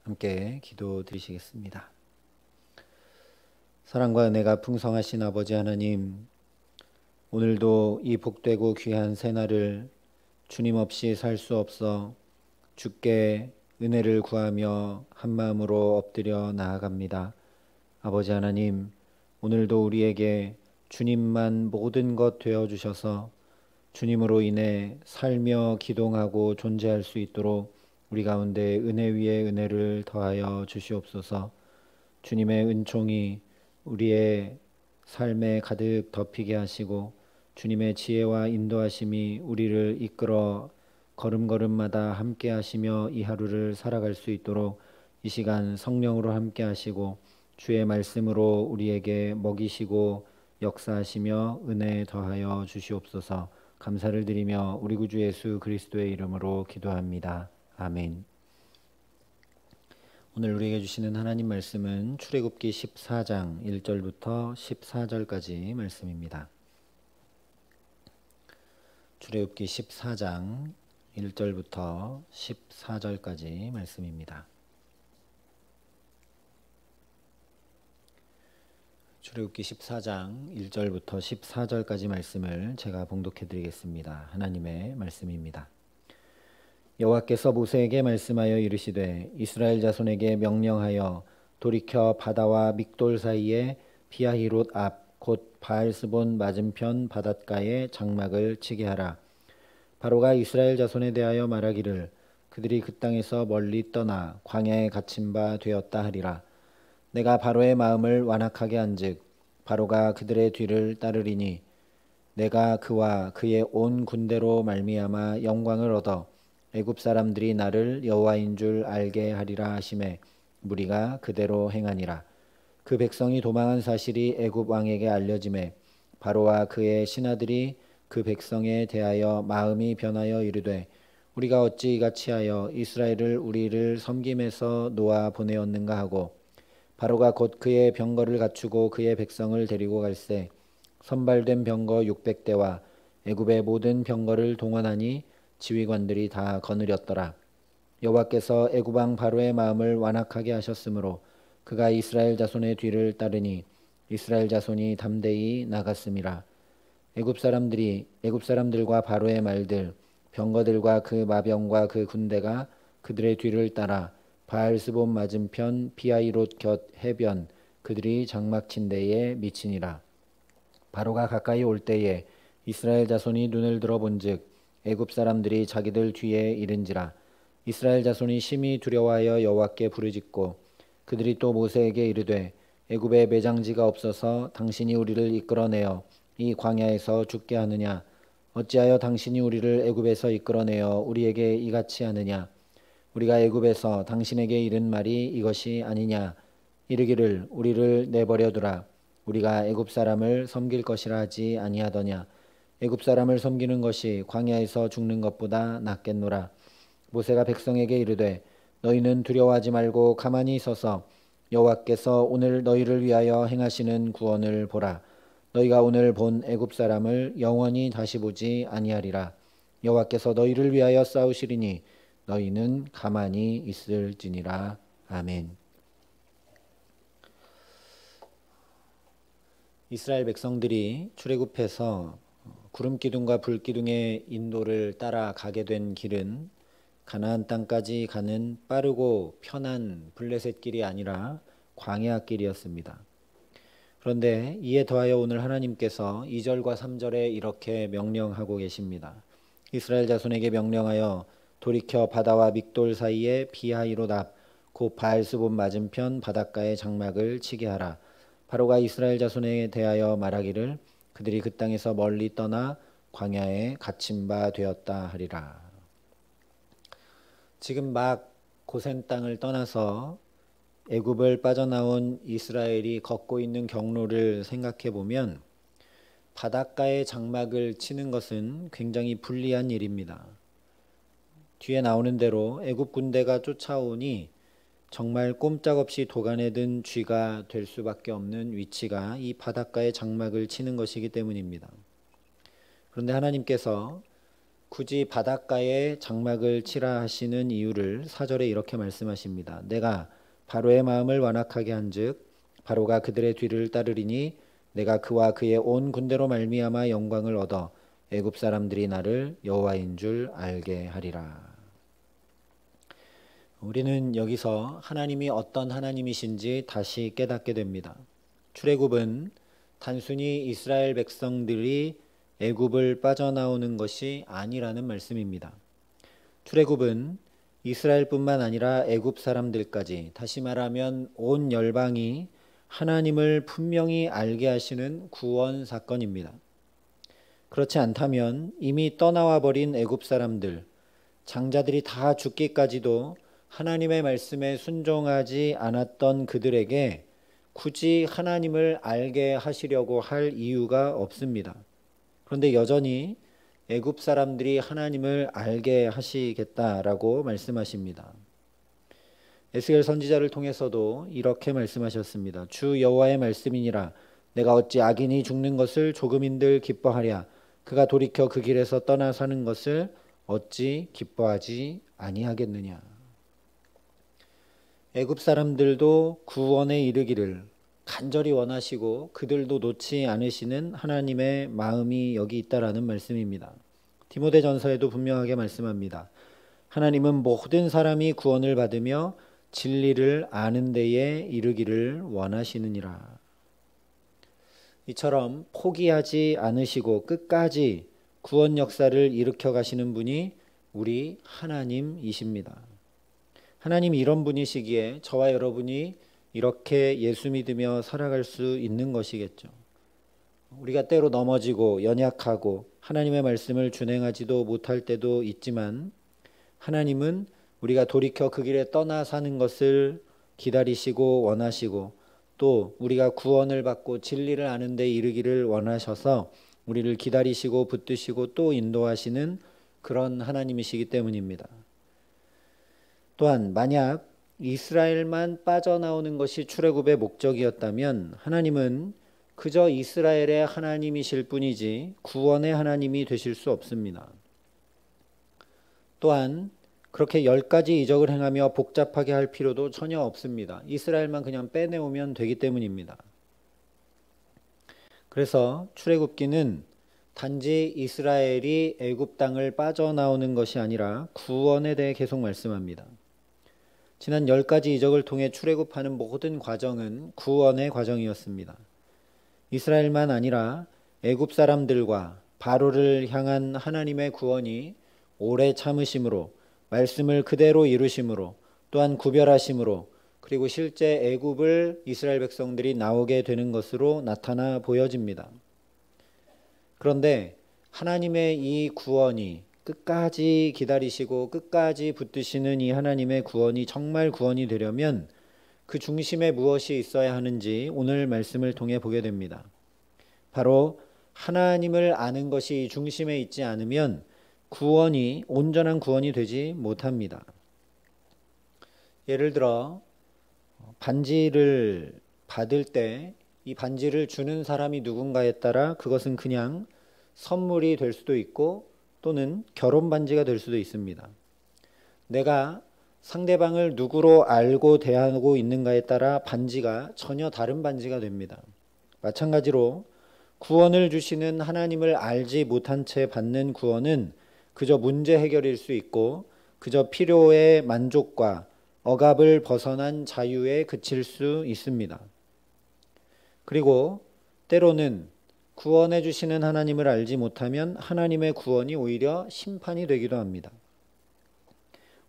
함께 기도 드리시겠습니다. 사랑과 은혜가 풍성하신 아버지 하나님, 오늘도 이 복되고 귀한 새날을 주님 없이 살 수 없어 주께 은혜를 구하며 한마음으로 엎드려 나아갑니다. 아버지 하나님, 오늘도 우리에게 주님만 모든 것 되어 주셔서 주님으로 인해 살며 기동하고 존재할 수 있도록 우리 가운데 은혜 위에 은혜를 더하여 주시옵소서. 주님의 은총이 우리의 삶에 가득 덮이게 하시고 주님의 지혜와 인도하심이 우리를 이끌어 걸음걸음마다 함께 하시며 이 하루를 살아갈 수 있도록 이 시간 성령으로 함께 하시고 주의 말씀으로 우리에게 먹이시고 역사하시며 은혜 더하여 주시옵소서. 감사를 드리며 우리 구주 예수 그리스도의 이름으로 기도합니다. 아멘. 오늘 우리에게 주시는 하나님 말씀은 출애굽기 14장 1절부터 14절까지 말씀입니다. 출애굽기 14장 1절부터 14절까지 말씀입니다. 출애굽기 14장 1절부터 14절까지 말씀을 제가 봉독해 드리겠습니다. 하나님의 말씀입니다. 여호와께서 모세에게 말씀하여 이르시되 이스라엘 자손에게 명령하여 돌이켜 바다와 믹돌 사이에 피하히롯 앞 곧 바알스본 맞은편 바닷가에 장막을 치게 하라. 바로가 이스라엘 자손에 대하여 말하기를 그들이 그 땅에서 멀리 떠나 광야에 갇힌 바 되었다 하리라. 내가 바로의 마음을 완악하게 한즉 바로가 그들의 뒤를 따르리니 내가 그와 그의 온 군대로 말미암아 영광을 얻어 애굽 사람들이 나를 여호와인 줄 알게 하리라 하시매 무리가 그대로 행하니라. 그 백성이 도망한 사실이 애굽 왕에게 알려지매 바로와 그의 신하들이 그 백성에 대하여 마음이 변하여 이르되 우리가 어찌 이같이 하여 이스라엘을 우리를 섬김에서 놓아 보내었는가 하고 바로가 곧 그의 병거를 갖추고 그의 백성을 데리고 갈새 선발된 병거 600대와 애굽의 모든 병거를 동원하니 지휘관들이 다 거느렸더라. 여호와께서 애굽 왕 바로의 마음을 완악하게 하셨으므로 그가 이스라엘 자손의 뒤를 따르니 이스라엘 자손이 담대히 나갔음이라. 애굽 사람들과 바로의 말들 병거들과 그 마병과 그 군대가 그들의 뒤를 따라 바알스본 맞은편 피하히롯 곁 해변 그들이 장막 친 데에 미치니라. 바로가 가까이 올 때에 이스라엘 자손이 눈을 들어 본즉 애굽 사람들이 자기들 뒤에 이른지라. 이스라엘 자손이 심히 두려워하여 여호와께 부르짖고 그들이 또 모세에게 이르되 애굽에 매장지가 없어서 당신이 우리를 이끌어내어 이 광야에서 죽게 하느냐. 어찌하여 당신이 우리를 애굽에서 이끌어내어 우리에게 이같이 하느냐. 우리가 애굽에서 당신에게 이른 말이 이것이 아니냐. 이르기를 우리를 내버려 두라. 우리가 애굽 사람을 섬길 것이라 하지 아니하더냐. 애굽 사람을 섬기는 것이 광야에서 죽는 것보다 낫겠노라. 모세가 백성에게 이르되 너희는 두려워하지 말고 가만히 서서 여호와께서 오늘 너희를 위하여 행하시는 구원을 보라. 너희가 오늘 본 애굽 사람을 영원히 다시 보지 아니하리라. 여호와께서 너희를 위하여 싸우시리니 너희는 가만히 있을지니라. 아멘. 이스라엘 백성들이 출애굽해서 구름 기둥과 불 기둥의 인도를 따라 가게 된 길은 가나안 땅까지 가는 빠르고 편한 블레셋 길이 아니라 광야 길이었습니다. 그런데 이에 더하여 오늘 하나님께서 2절과 3절에 이렇게 명령하고 계십니다. 이스라엘 자손에게 명령하여 돌이켜 바다와 믹돌 사이에 피하히롯 앞 곧 바알스본 맞은편 바닷가에 장막을 치게 하라. 바로가 이스라엘 자손에 대하여 말하기를 그들이 그 땅에서 멀리 떠나 광야에 갇힌 바 되었다 하리라. 지금 막 고센 땅을 떠나서 애굽을 빠져나온 이스라엘이 걷고 있는 경로를 생각해 보면 바닷가에 장막을 치는 것은 굉장히 불리한 일입니다. 뒤에 나오는 대로 애굽 군대가 쫓아오니 정말 꼼짝없이 도가내든 쥐가 될 수밖에 없는 위치가 이 바닷가에 장막을 치는 것이기 때문입니다. 그런데 하나님께서 굳이 바닷가에 장막을 치라 하시는 이유를 4절에 이렇게 말씀하십니다. 내가 바로의 마음을 완악하게 한즉 바로가 그들의 뒤를 따르리니 내가 그와 그의 온 군대로 말미암아 영광을 얻어 애굽 사람들이 나를 여호와인 줄 알게 하리라. 우리는 여기서 하나님이 어떤 하나님이신지 다시 깨닫게 됩니다. 출애굽은 단순히 이스라엘 백성들이 애굽을 빠져나오는 것이 아니라는 말씀입니다. 출애굽은 이스라엘뿐만 아니라 애굽 사람들까지, 다시 말하면 온 열방이 하나님을 분명히 알게 하시는 구원 사건입니다. 그렇지 않다면 이미 떠나와 버린 애굽 사람들, 장자들이 다 죽기까지도 하나님의 말씀에 순종하지 않았던 그들에게 굳이 하나님을 알게 하시려고 할 이유가 없습니다. 그런데 여전히 애굽 사람들이 하나님을 알게 하시겠다라고 말씀하십니다. 에스겔 선지자를 통해서도 이렇게 말씀하셨습니다. 주 여호와의 말씀이니라. 내가 어찌 악인이 죽는 것을 조금인들 기뻐하랴. 그가 돌이켜 그 길에서 떠나 사는 것을 어찌 기뻐하지 아니하겠느냐. 애굽 사람들도 구원에 이르기를 간절히 원하시고 그들도 놓지 않으시는 하나님의 마음이 여기 있다라는 말씀입니다. 디모데전서에도 분명하게 말씀합니다. 하나님은 모든 사람이 구원을 받으며 진리를 아는 데에 이르기를 원하시느니라. 이처럼 포기하지 않으시고 끝까지 구원 역사를 일으켜 가시는 분이 우리 하나님이십니다. 하나님이 이런 분이시기에 저와 여러분이 이렇게 예수 믿으며 살아갈 수 있는 것이겠죠. 우리가 때로 넘어지고 연약하고 하나님의 말씀을 준행하지도 못할 때도 있지만 하나님은 우리가 돌이켜 그 길에 떠나 사는 것을 기다리시고 원하시고 또 우리가 구원을 받고 진리를 아는 데 이르기를 원하셔서 우리를 기다리시고 붙드시고 또 인도하시는 그런 하나님이시기 때문입니다. 또한 만약 이스라엘만 빠져나오는 것이 출애굽의 목적이었다면 하나님은 그저 이스라엘의 하나님이실 뿐이지 구원의 하나님이 되실 수 없습니다. 또한 그렇게 10가지 이적을 행하며 복잡하게 할 필요도 전혀 없습니다. 이스라엘만 그냥 빼내오면 되기 때문입니다. 그래서 출애굽기는 단지 이스라엘이 애굽 땅을 빠져나오는 것이 아니라 구원에 대해 계속 말씀합니다. 지난 10가지 이적을 통해 출애굽하는 모든 과정은 구원의 과정이었습니다. 이스라엘만 아니라 애굽 사람들과 바로를 향한 하나님의 구원이 오래 참으심으로 말씀을 그대로 이루심으로 또한 구별하심으로 그리고 실제 애굽을 이스라엘 백성들이 나오게 되는 것으로 나타나 보여집니다. 그런데 하나님의 이 구원이 끝까지 기다리시고 끝까지 붙드시는 이 하나님의 구원이 정말 구원이 되려면 그 중심에 무엇이 있어야 하는지 오늘 말씀을 통해 보게 됩니다. 바로 하나님을 아는 것이 중심에 있지 않으면 구원이 온전한 구원이 되지 못합니다. 예를 들어 반지를 받을 때 이 반지를 주는 사람이 누군가에 따라 그것은 그냥 선물이 될 수도 있고 또는 결혼 반지가 될 수도 있습니다. 내가 상대방을 누구로 알고 대하고 있는가에 따라 반지가 전혀 다른 반지가 됩니다. 마찬가지로 구원을 주시는 하나님을 알지 못한 채 받는 구원은 그저 문제 해결일 수 있고 그저 필요의 만족과 억압을 벗어난 자유에 그칠 수 있습니다. 그리고 때로는 구원해 주시는 하나님을 알지 못하면 하나님의 구원이 오히려 심판이 되기도 합니다.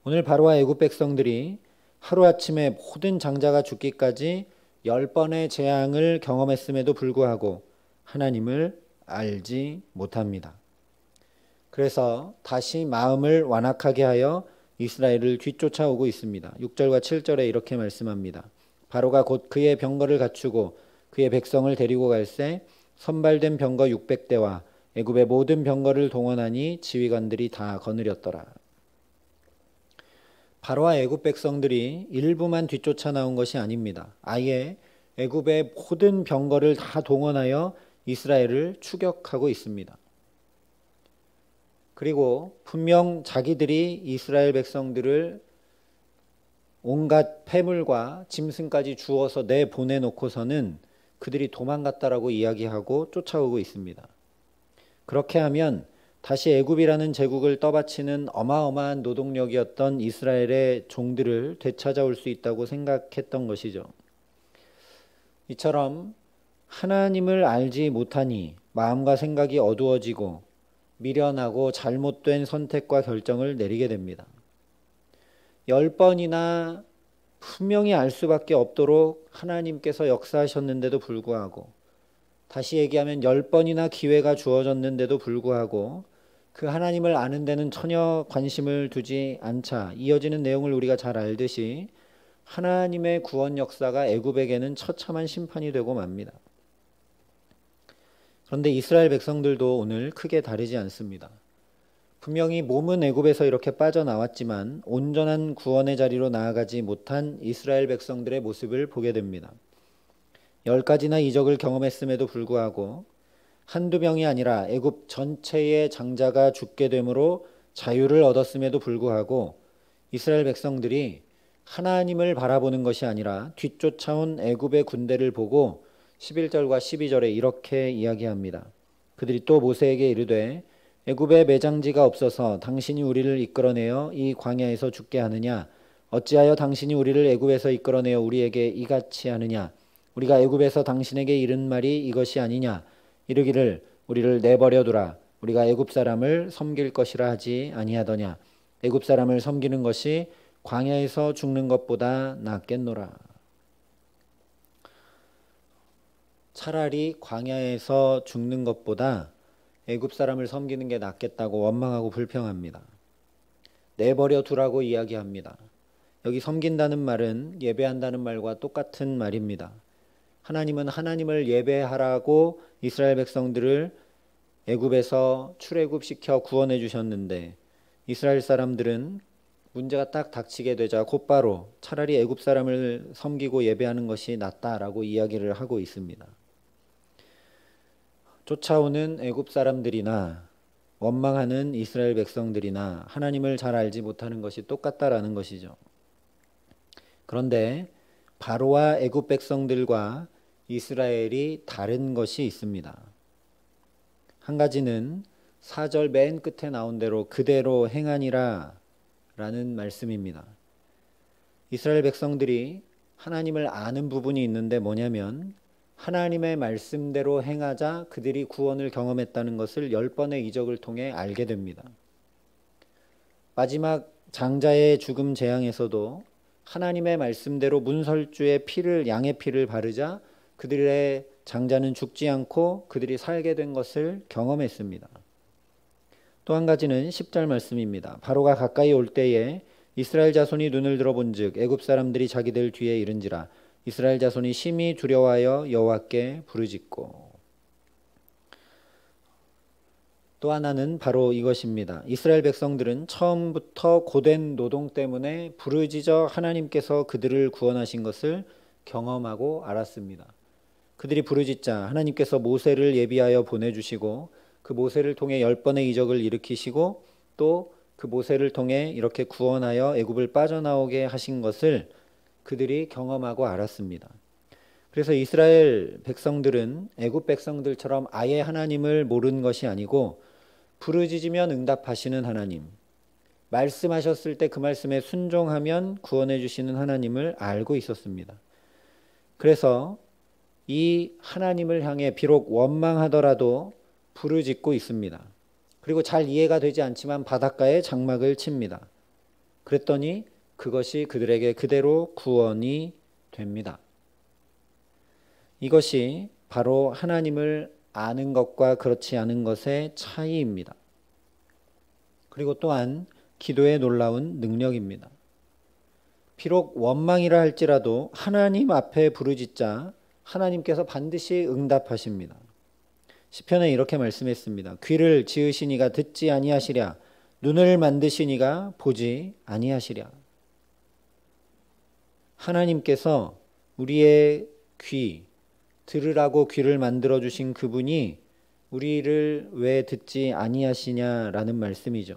오늘 바로와 애굽 백성들이 하루아침에 모든 장자가 죽기까지 10번의 재앙을 경험했음에도 불구하고 하나님을 알지 못합니다. 그래서 다시 마음을 완악하게 하여 이스라엘을 뒤쫓아오고 있습니다. 6절과 7절에 이렇게 말씀합니다. 바로가 곧 그의 병거를 갖추고 그의 백성을 데리고 갈새 선발된 병거 600대와 애굽의 모든 병거를 동원하니 지휘관들이 다 거느렸더라. 바로와 애굽 백성들이 일부만 뒤쫓아 나온 것이 아닙니다. 아예 애굽의 모든 병거를 다 동원하여 이스라엘을 추격하고 있습니다. 그리고 분명 자기들이 이스라엘 백성들을 온갖 패물과 짐승까지 주어서 내보내놓고서는 그들이 도망갔다라고 이야기하고 쫓아오고 있습니다. 그렇게 하면 다시 애굽이라는 제국을 떠받치는 어마어마한 노동력이었던 이스라엘의 종들을 되찾아올 수 있다고 생각했던 것이죠. 이처럼 하나님을 알지 못하니 마음과 생각이 어두워지고 미련하고 잘못된 선택과 결정을 내리게 됩니다. 10번이나 분명히 알 수밖에 없도록 하나님께서 역사하셨는데도 불구하고, 다시 얘기하면 10번이나 기회가 주어졌는데도 불구하고 그 하나님을 아는 데는 전혀 관심을 두지 않자 이어지는 내용을 우리가 잘 알듯이 하나님의 구원 역사가 애굽에게는 처참한 심판이 되고 맙니다. 그런데 이스라엘 백성들도 오늘 크게 다르지 않습니다. 분명히 몸은 애굽에서 이렇게 빠져나왔지만 온전한 구원의 자리로 나아가지 못한 이스라엘 백성들의 모습을 보게 됩니다. 10가지나 이적을 경험했음에도 불구하고 한두 명이 아니라 애굽 전체의 장자가 죽게 되므로 자유를 얻었음에도 불구하고 이스라엘 백성들이 하나님을 바라보는 것이 아니라 뒤쫓아온 애굽의 군대를 보고 11절과 12절에 이렇게 이야기합니다. 그들이 또 모세에게 이르되 애굽에 매장지가 없어서 당신이 우리를 이끌어내어 이 광야에서 죽게 하느냐? 어찌하여 당신이 우리를 애굽에서 이끌어내어 우리에게 이같이 하느냐? 우리가 애굽에서 당신에게 이른 말이 이것이 아니냐? 이르기를 우리를 내버려 두라. 우리가 애굽 사람을 섬길 것이라 하지 아니하더냐? 애굽 사람을 섬기는 것이 광야에서 죽는 것보다 낫겠노라. 차라리 광야에서 죽는 것보다 애굽 사람을 섬기는 게 낫겠다고 원망하고 불평합니다. 내버려 두라고 이야기합니다. 여기 섬긴다는 말은 예배한다는 말과 똑같은 말입니다. 하나님은 하나님을 예배하라고 이스라엘 백성들을 애굽에서 출애굽시켜 구원해 주셨는데 이스라엘 사람들은 문제가 딱 닥치게 되자 곧바로 차라리 애굽 사람을 섬기고 예배하는 것이 낫다라고 이야기를 하고 있습니다. 쫓아오는 애굽 사람들이나 원망하는 이스라엘 백성들이나 하나님을 잘 알지 못하는 것이 똑같다라는 것이죠. 그런데 바로와 애굽 백성들과 이스라엘이 다른 것이 있습니다. 한 가지는 4절 맨 끝에 나온 대로 그대로 행하니라 라는 말씀입니다. 이스라엘 백성들이 하나님을 아는 부분이 있는데 뭐냐면 하나님의 말씀대로 행하자 그들이 구원을 경험했다는 것을 10번의 이적을 통해 알게 됩니다. 마지막 장자의 죽음 재앙에서도 하나님의 말씀대로 문설주의 피를, 양의 피를 바르자 그들의 장자는 죽지 않고 그들이 살게 된 것을 경험했습니다. 또 한 가지는 10절 말씀입니다. 바로가 가까이 올 때에 이스라엘 자손이 눈을 들어본즉 애굽 사람들이 자기들 뒤에 이른지라 이스라엘 자손이 심히 두려워하여 여호와께 부르짖고. 또 하나는 바로 이것입니다. 이스라엘 백성들은 처음부터 고된 노동 때문에 부르짖어 하나님께서 그들을 구원하신 것을 경험하고 알았습니다. 그들이 부르짖자 하나님께서 모세를 예비하여 보내주시고 그 모세를 통해 10번의 이적을 일으키시고 또 그 모세를 통해 이렇게 구원하여 애굽을 빠져나오게 하신 것을 그들이 경험하고 알았습니다. 그래서 이스라엘 백성들은 애굽 백성들처럼 아예 하나님을 모르는 것이 아니고 부르짖으면 응답하시는 하나님, 말씀하셨을 때 그 말씀에 순종하면 구원해 주시는 하나님을 알고 있었습니다. 그래서 이 하나님을 향해 비록 원망하더라도 부르짖고 있습니다. 그리고 잘 이해가 되지 않지만 바닷가에 장막을 칩니다. 그랬더니 그것이 그들에게 그대로 구원이 됩니다. 이것이 바로 하나님을 아는 것과 그렇지 않은 것의 차이입니다. 그리고 또한 기도의 놀라운 능력입니다. 비록 원망이라 할지라도 하나님 앞에 부르짖자 하나님께서 반드시 응답하십니다. 시편에 이렇게 말씀했습니다. 귀를 지으시니가 듣지 아니하시랴 눈을 만드시니가 보지 아니하시랴. 하나님께서 우리의 귀, 들으라고 귀를 만들어 주신 그분이 우리를 왜 듣지 아니하시냐라는 말씀이죠.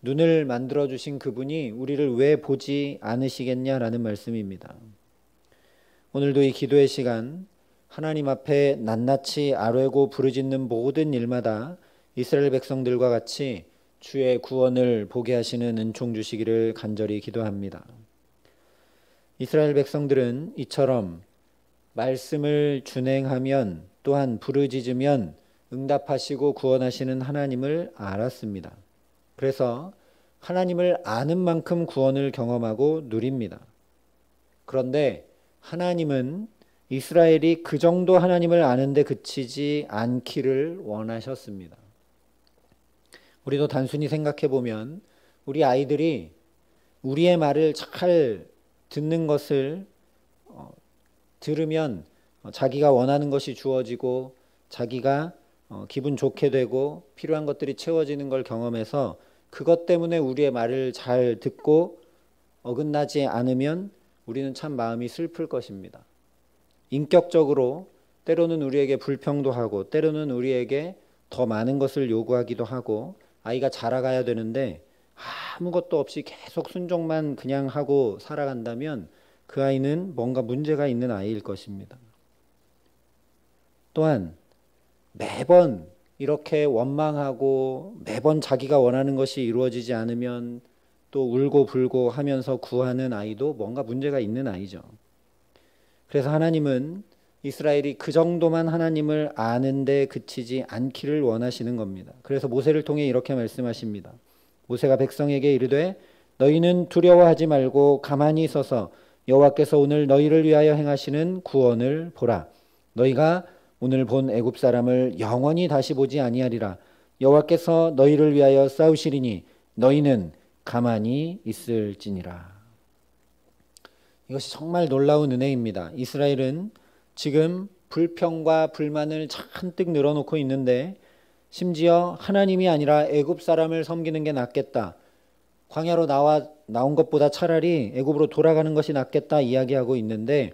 눈을 만들어 주신 그분이 우리를 왜 보지 않으시겠냐라는 말씀입니다. 오늘도 이 기도의 시간 하나님 앞에 낱낱이 아뢰고 부르짖는 모든 일마다 이스라엘 백성들과 같이 주의 구원을 보게 하시는 은총 주시기를 간절히 기도합니다. 이스라엘 백성들은 이처럼 말씀을 준행하면 또한 부르짖으면 응답하시고 구원하시는 하나님을 알았습니다. 그래서 하나님을 아는 만큼 구원을 경험하고 누립니다. 그런데 하나님은 이스라엘이 그 정도 하나님을 아는데 그치지 않기를 원하셨습니다. 우리도 단순히 생각해 보면 우리 아이들이 우리의 말을 잘 듣는 것을 들으면 자기가 원하는 것이 주어지고 자기가 기분 좋게 되고 필요한 것들이 채워지는 걸 경험해서 그것 때문에 우리의 말을 잘 듣고 어긋나지 않으면 우리는 참 마음이 슬플 것입니다. 인격적으로 때로는 우리에게 불평도 하고 때로는 우리에게 더 많은 것을 요구하기도 하고 아이가 자라가야 되는데 아무것도 없이 계속 순종만 그냥 하고 살아간다면 그 아이는 뭔가 문제가 있는 아이일 것입니다. 또한 매번 이렇게 원망하고 매번 자기가 원하는 것이 이루어지지 않으면 또 울고 불고 하면서 구하는 아이도 뭔가 문제가 있는 아이죠. 그래서 하나님은 이스라엘이 그 정도만 하나님을 아는데 그치지 않기를 원하시는 겁니다. 그래서 모세를 통해 이렇게 말씀하십니다. 모세가 백성에게 이르되 너희는 두려워하지 말고 가만히 서서 여호와께서 오늘 너희를 위하여 행하시는 구원을 보라. 너희가 오늘 본 애굽 사람을 영원히 다시 보지 아니하리라. 여호와께서 너희를 위하여 싸우시리니 너희는 가만히 있을지니라. 이것이 정말 놀라운 은혜입니다. 이스라엘은 지금 불평과 불만을 잔뜩 늘어놓고 있는데 심지어 하나님이 아니라 애굽 사람을 섬기는 게 낫겠다. 광야로 나온 것보다 차라리 애굽으로 돌아가는 것이 낫겠다 이야기하고 있는데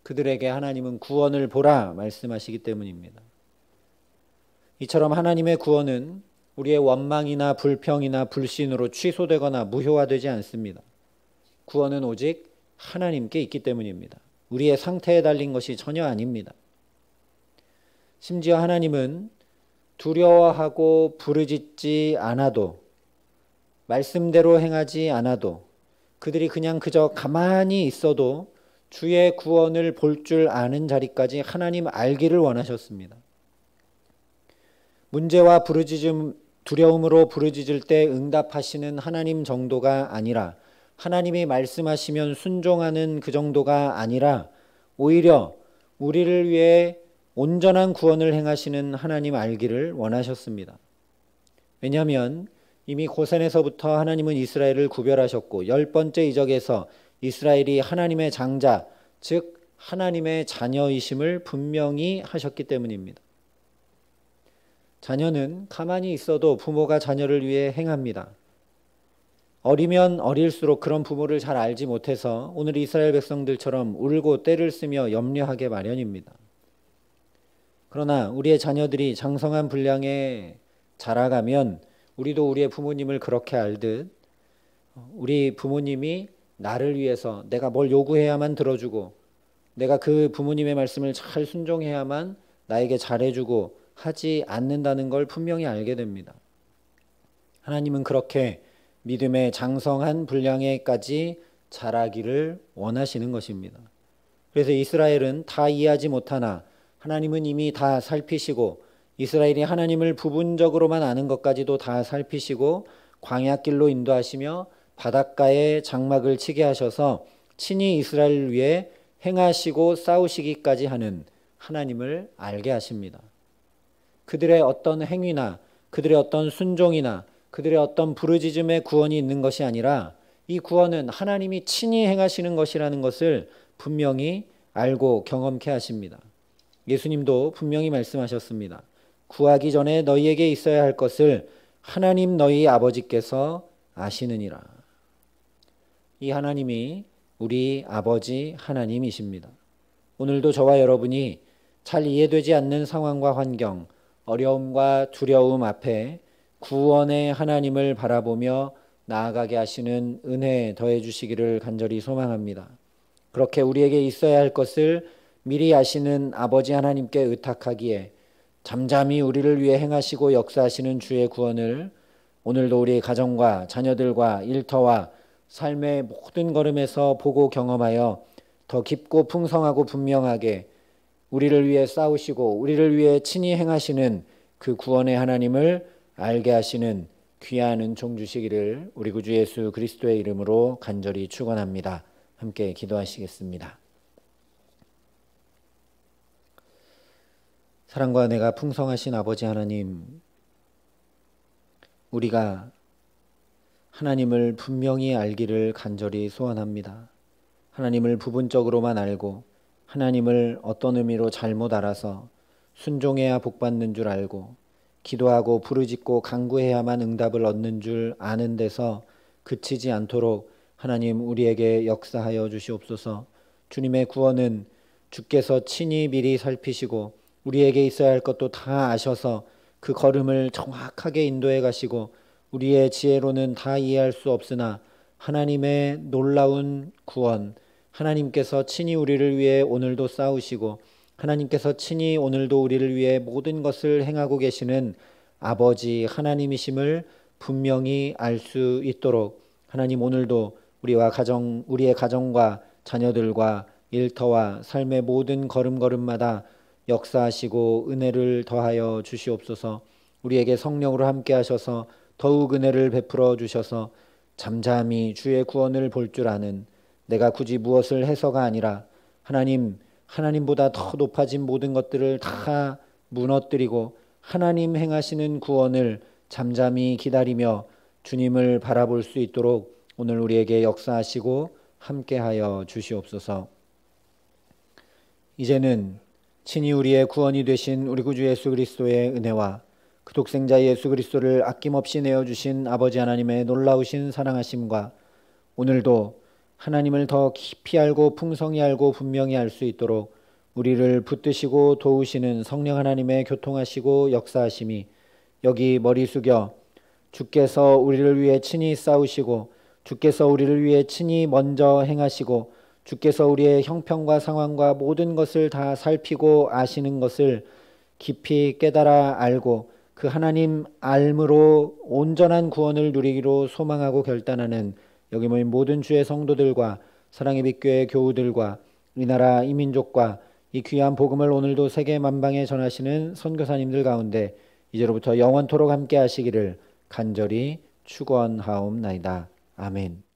그들에게 하나님은 구원을 보라 말씀하시기 때문입니다. 이처럼 하나님의 구원은 우리의 원망이나 불평이나 불신으로 취소되거나 무효화되지 않습니다. 구원은 오직 하나님께 있기 때문입니다. 우리의 상태에 달린 것이 전혀 아닙니다. 심지어 하나님은 두려워하고 부르짖지 않아도 말씀대로 행하지 않아도 그들이 그냥 그저 가만히 있어도 주의 구원을 볼 줄 아는 자리까지 하나님 알기를 원하셨습니다. 문제와 두려움으로 부르짖을 때 응답하시는 하나님 정도가 아니라 하나님이 말씀하시면 순종하는 그 정도가 아니라 오히려 우리를 위해 온전한 구원을 행하시는 하나님 알기를 원하셨습니다. 왜냐하면 이미 고센에서부터 하나님은 이스라엘을 구별하셨고 10번째 이적에서 이스라엘이 하나님의 장자, 즉 하나님의 자녀이심을 분명히 하셨기 때문입니다. 자녀는 가만히 있어도 부모가 자녀를 위해 행합니다. 어리면 어릴수록 그런 부모를 잘 알지 못해서 오늘 이스라엘 백성들처럼 울고 떼를 쓰며 염려하게 마련입니다. 그러나 우리의 자녀들이 장성한 분량에 자라가면 우리도 우리의 부모님을 그렇게 알듯 우리 부모님이 나를 위해서 내가 뭘 요구해야만 들어주고 내가 그 부모님의 말씀을 잘 순종해야만 나에게 잘해주고 하지 않는다는 걸 분명히 알게 됩니다. 하나님은 그렇게 믿음의 장성한 분량에까지 자라기를 원하시는 것입니다. 그래서 이스라엘은 다 이해하지 못하나 하나님은 이미 다 살피시고 이스라엘이 하나님을 부분적으로만 아는 것까지도 다 살피시고 광야길로 인도하시며 바닷가에 장막을 치게 하셔서 친히 이스라엘을 위해 행하시고 싸우시기까지 하는 하나님을 알게 하십니다. 그들의 어떤 행위나 그들의 어떤 순종이나 그들의 어떤 부르짖음의 구원이 있는 것이 아니라 이 구원은 하나님이 친히 행하시는 것이라는 것을 분명히 알고 경험케 하십니다. 예수님도 분명히 말씀하셨습니다. 구하기 전에 너희에게 있어야 할 것을 하나님 너희 아버지께서 아시느니라. 이 하나님이 우리 아버지 하나님이십니다. 오늘도 저와 여러분이 잘 이해되지 않는 상황과 환경, 어려움과 두려움 앞에 구원의 하나님을 바라보며 나아가게 하시는 은혜 더해 주시기를 간절히 소망합니다. 그렇게 우리에게 있어야 할 것을 미리 아시는 아버지 하나님께 의탁하기에 잠잠히 우리를 위해 행하시고 역사하시는 주의 구원을 오늘도 우리 가정과 자녀들과 일터와 삶의 모든 걸음에서 보고 경험하여 더 깊고 풍성하고 분명하게 우리를 위해 싸우시고 우리를 위해 친히 행하시는 그 구원의 하나님을 알게 하시는 귀한 은총 주시기를 우리 구주 예수 그리스도의 이름으로 간절히 축원합니다. 함께 기도하시겠습니다. 사랑과 은혜가 풍성하신 아버지 하나님, 우리가 하나님을 분명히 알기를 간절히 소원합니다. 하나님을 부분적으로만 알고 하나님을 어떤 의미로 잘못 알아서 순종해야 복받는 줄 알고 기도하고 부르짖고 간구해야만 응답을 얻는 줄 아는 데서 그치지 않도록 하나님 우리에게 역사하여 주시옵소서. 주님의 구원은 주께서 친히 미리 살피시고 우리에게 있어야 할 것도 다 아셔서 그 걸음을 정확하게 인도해 가시고 우리의 지혜로는 다 이해할 수 없으나 하나님의 놀라운 구원, 하나님께서 친히 우리를 위해 오늘도 싸우시고 하나님께서 친히 오늘도 우리를 위해 모든 것을 행하고 계시는 아버지 하나님이심을 분명히 알 수 있도록 하나님 오늘도 우리의 가정과 자녀들과 일터와 삶의 모든 걸음걸음마다 역사하시고 은혜를 더하여 주시옵소서. 우리에게 성령으로 함께 하셔서 더욱 은혜를 베풀어 주셔서 잠잠히 주의 구원을 볼 줄 아는 내가 굳이 무엇을 해서가 아니라 하나님보다 더 높아진 모든 것들을 다 무너뜨리고 하나님 행하시는 구원을 잠잠히 기다리며 주님을 바라볼 수 있도록 오늘 우리에게 역사하시고 함께하여 주시옵소서. 이제는 친히 우리의 구원이 되신 우리 구주 예수 그리스도의 은혜와 그 독생자 예수 그리스도를 아낌없이 내어주신 아버지 하나님의 놀라우신 사랑하심과 오늘도 하나님을 더 깊이 알고 풍성히 알고 분명히 알 수 있도록 우리를 붙드시고 도우시는 성령 하나님의 교통하시고 역사하심이 여기 머리 숙여 주께서 우리를 위해 친히 싸우시고 주께서 우리를 위해 친히 먼저 행하시고 주께서 우리의 형편과 상황과 모든 것을 다 살피고 아시는 것을 깊이 깨달아 알고 그 하나님 알므로 온전한 구원을 누리기로 소망하고 결단하는 여기 모인 모든 주의 성도들과 사랑의 빛교회 교우들과 이 나라 이 민족과 이 귀한 복음을 오늘도 세계 만방에 전하시는 선교사님들 가운데 이제로부터 영원토록 함께 하시기를 간절히 축원하옵나이다. 아멘.